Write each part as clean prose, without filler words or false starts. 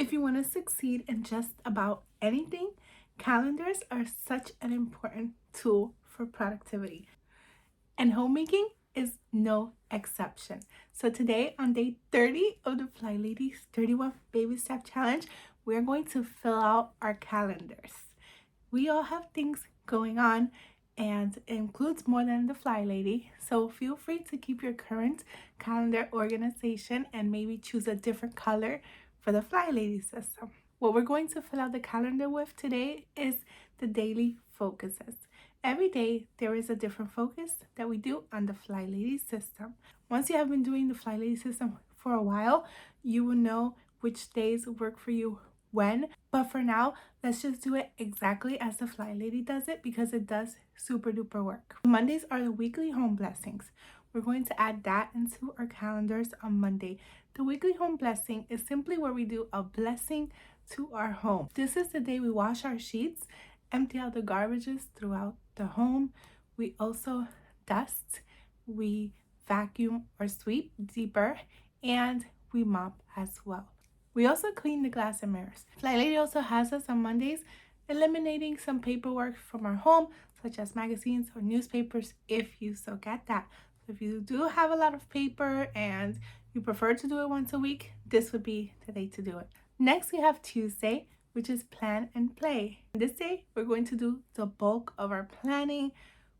If you want to succeed in just about anything, calendars are such an important tool for productivity. And homemaking is no exception. So today on day 30 of the Fly Ladies 31 Baby Step Challenge, we're going to fill out our calendars. We all have things going on and it includes more than the Fly Lady. So feel free to keep your current calendar organization and maybe choose a different color for the Fly Lady system. What we're going to fill out the calendar with today is the daily focuses. Every day there is a different focus that we do on the Fly Lady system. Once you have been doing the Fly Lady system for a while, you will know which days work for you when. But for now, let's just do it exactly as the Fly Lady does it because it does super duper work. Mondays are the weekly home blessings. We're going to add that into our calendars on Monday. The weekly home blessing is simply where we do a blessing to our home. This is the day we wash our sheets, empty out the garbages throughout the home. We also dust, we vacuum or sweep deeper, and we mop as well. We also clean the glass and mirrors. Fly Lady also has us on Mondays eliminating some paperwork from our home, such as magazines or newspapers, if you so get that. So if you do have a lot of paper and you prefer to do it once a week, this would be the day to do it. Next, we have Tuesday, which is plan and play. This day, we're going to do the bulk of our planning.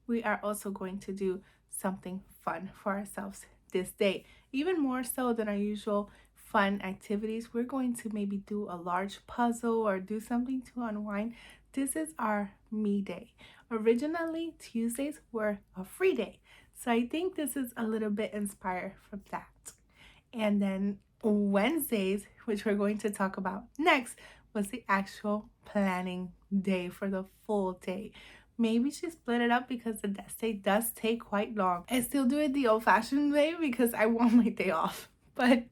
We are also going to do something fun for ourselves this day, even more so than our usual fun activities. We're going to maybe do a large puzzle or do something to unwind. This is our me day. Originally, Tuesdays were a free day, so I think this is a little bit inspired from that. And then Wednesdays, which we're going to talk about next, was the actual planning day for the full day. Maybe she split it up because the desk day does take quite long. I still do it the old-fashioned way because I want my day off. But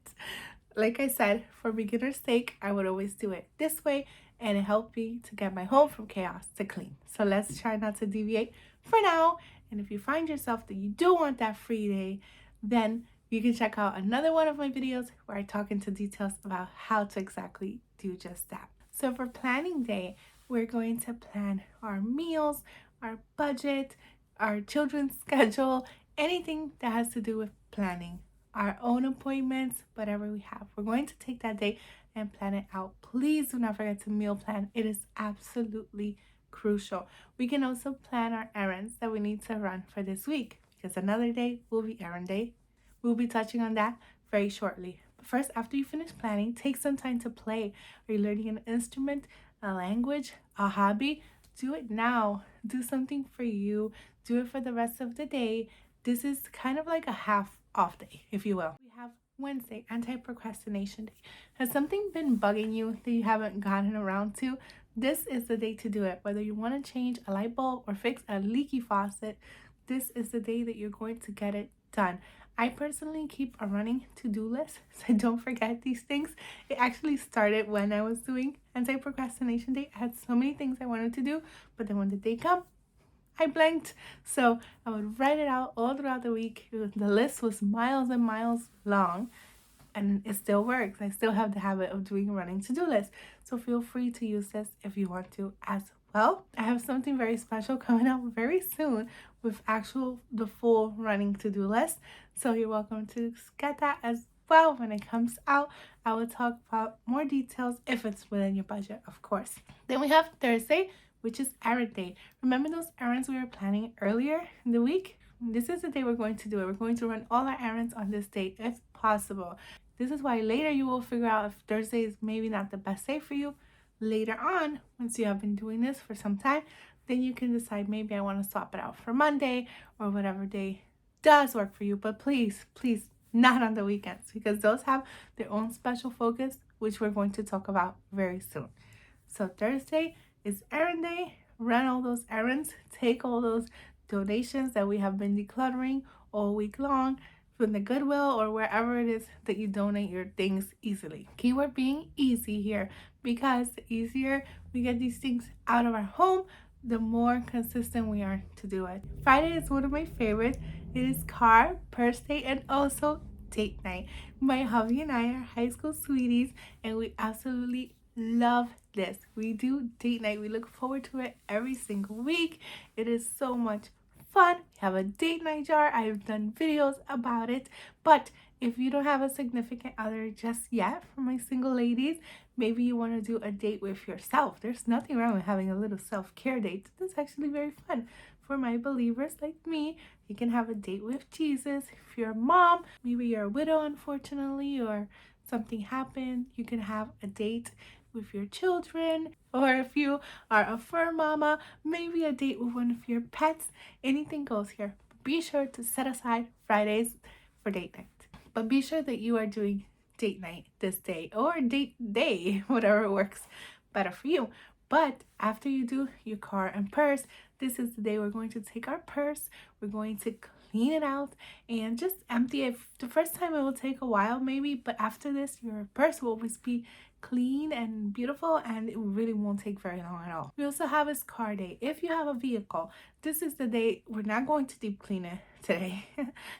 like I said, for beginner's sake, I would always do it this way, and it helped me to get my home from chaos to clean. So let's try not to deviate for now. And if you find yourself that you do want that free day, then you can check out another one of my videos where I talk into details about how to exactly do just that. So for planning day, we're going to plan our meals, our budget, our children's schedule, anything that has to do with planning, our own appointments, whatever we have. We're going to take that day and plan it out. Please do not forget to meal plan. It is absolutely crucial. We can also plan our errands that we need to run for this week because another day will be errand day. We'll be touching on that very shortly. But first, after you finish planning, take some time to play. Are you learning an instrument, a language, a hobby? Do it now. Do something for you. Do it for the rest of the day. This is kind of like a half off day, if you will. We have Wednesday, anti-procrastination day. Has something been bugging you that you haven't gotten around to? This is the day to do it. Whether you want to change a light bulb or fix a leaky faucet, this is the day that you're going to get it done. I personally keep a running to-do list so I don't forget these things. It actually started when I was doing anti-procrastination day. I had so many things I wanted to do, but then when the day come, I blanked. So I would write it out all throughout the week. The list was miles and miles long, and it still works. I still have the habit of doing a running to-do list. So feel free to use this if you want to as well. I have something very special coming out very soon with the full running to-do list. So you're welcome to get that as well when it comes out. I will talk about more details if it's within your budget, of course. Then we have Thursday, which is errand day. Remember those errands we were planning earlier in the week? This is the day we're going to do it. We're going to run all our errands on this day if possible. This is why later you will figure out if Thursday is maybe not the best day for you. Later on, once you have been doing this for some time, then you can decide maybe I want to swap it out for Monday or whatever day does work for you. But please, please, not on the weekends because those have their own special focus, which we're going to talk about very soon. So Thursday is errand day. Run all those errands. Take all those donations that we have been decluttering all week long from the Goodwill or wherever it is that you donate your things easily. Keyword being easy here, because the easier we get these things out of our home, the more consistent we are to do it. Friday is one of my favorites. It is car, purse day, and also date night. My hubby and I are high school sweeties, and we absolutely love this. We do date night. We look forward to it every single week. It is so much fun. We have a date night jar. I've done videos about it. But if you don't have a significant other just yet, for my single ladies, maybe you want to do a date with yourself. There's nothing wrong with having a little self-care date. That's actually very fun. For my believers like me, you can have a date with Jesus. If you're a mom, maybe you're a widow, unfortunately, or something happened, you can have a date with your children. Or if you are a fur mama, maybe a date with one of your pets. Anything goes here. Be sure to set aside Fridays for date night. But be sure that you are doing date night this day, or date day, whatever works better for you. But after you do your car and purse, this is the day we're going to take our purse, we're going to clean it out and just empty it. The first time it will take a while maybe, but after this your purse will always be clean and beautiful, and it really won't take very long at all. We also have this car day. If you have a vehicle, this is the day. We're not going to deep clean it today.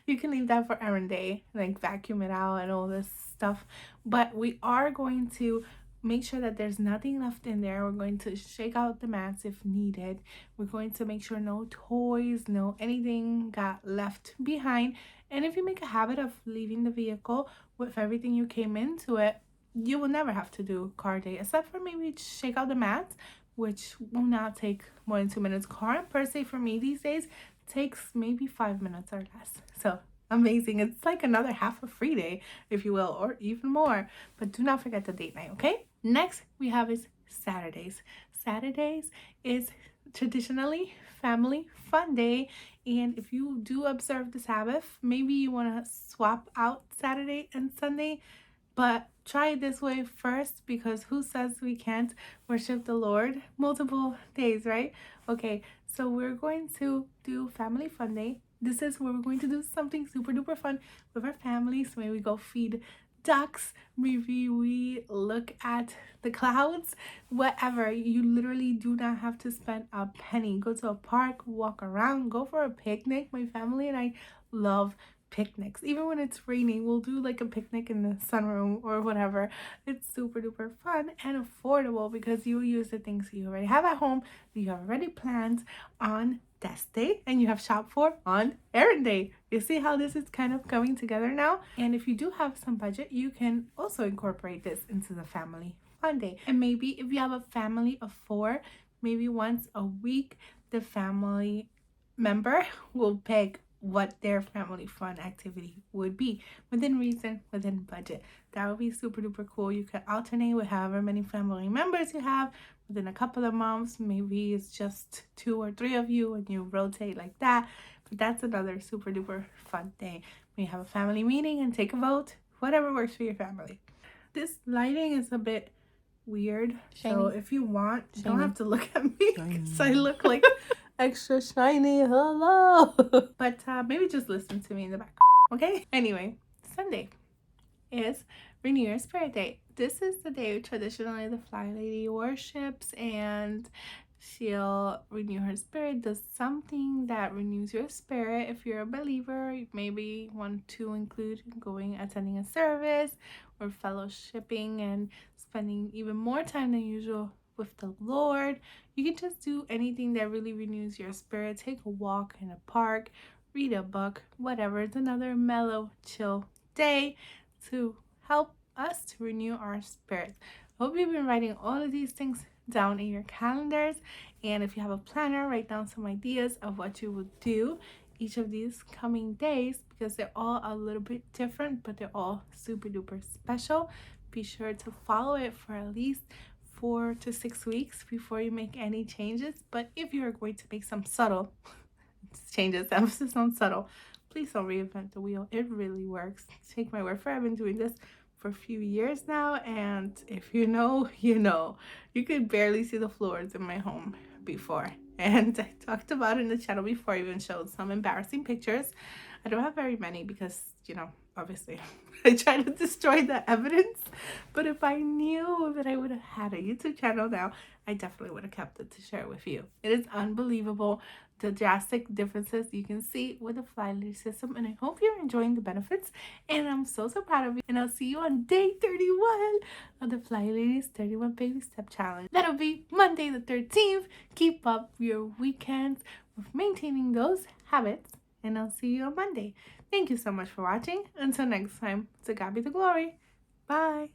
You can leave that for errand day, like vacuum it out and all this stuff, but we are going to make sure that there's nothing left in there. We're going to shake out the mats if needed. We're going to make sure no toys, no anything got left behind. And if you make a habit of leaving the vehicle with everything you came into it, you will never have to do car day, except for maybe shake out the mats, which will not take more than 2 minutes. Car per se for me these days takes maybe 5 minutes or less. So amazing. It's like another half a free day, if you will, or even more. But do not forget the date night, okay? Next we have is Saturdays. Saturdays is traditionally family fun day, and if you do observe the Sabbath, maybe you want to swap out Saturday and Sunday, but try it this way first, because who says we can't worship the Lord multiple days, right? Okay, so we're going to do family fun day. This is where we're going to do something super duper fun with our families. Maybe we go feed ducks, maybe we look at the clouds, whatever. You literally do not have to spend a penny. Go to a park, walk around, go for a picnic. My family and I love picnics. Even when it's raining, we'll do like a picnic in the sunroom or whatever. It's super duper fun and affordable, because you use the things you already have at home, that you have already planned on desk day, and you have shopped for on errand day. You see how this is kind of coming together now? And if you do have some budget, you can also incorporate this into the family fun day. And maybe if you have a family of 4, maybe once a week the family member will pick what their family fun activity would be, within reason, within budget. That would be super duper cool. You could alternate with however many family members you have within a couple of months. Maybe it's just 2 or 3 of you and you rotate like that. But that's another super duper fun thing. When you have a family meeting and take a vote, whatever works for your family. This lighting is a bit weird, shiny. So if you want, you don't have to look at me, because I look like extra shiny. Hello. But maybe just listen to me in the background, okay? Anyway, Sunday is Renew Your Spirit Day. This is the day traditionally the Fly Lady worships, and she'll renew her spirit, does something that renews your spirit. If you're a believer, you maybe want to include attending a service, or fellowshipping and spending even more time than usual with the Lord. You can just do anything that really renews your spirit. Take a walk in a park, read a book, whatever. It's another mellow, chill day to help us to renew our spirit. I hope you've been writing all of these things down in your calendars, and if you have a planner, write down some ideas of what you would do each of these coming days, because they're all a little bit different, but they're all super duper special. Be sure to follow it for at least 4 to 6 weeks before you make any changes. But if you're going to make some subtle changes, emphasis on subtle, please don't reinvent the wheel. It really works. Take my word for it. I've been doing this for a few years now, and if you know, you know. You could barely see the floors in my home before, and I talked about it in the channel before. I even showed some embarrassing pictures. I don't have very many because, you know, obviously. I try to destroy the evidence, but if I knew that I would have had a YouTube channel now, I definitely would have kept it to share with you. It is unbelievable the drastic differences you can see with the FlyLady system, and I hope you're enjoying the benefits, and I'm so proud of you. And I'll see you on day 31 of the FlyLady's 31 Baby Step Challenge. That'll be Monday the 13th. Keep up your weekends with maintaining those habits, and I'll see you on Monday. Thank you so much for watching. Until next time, to God be the glory. Bye.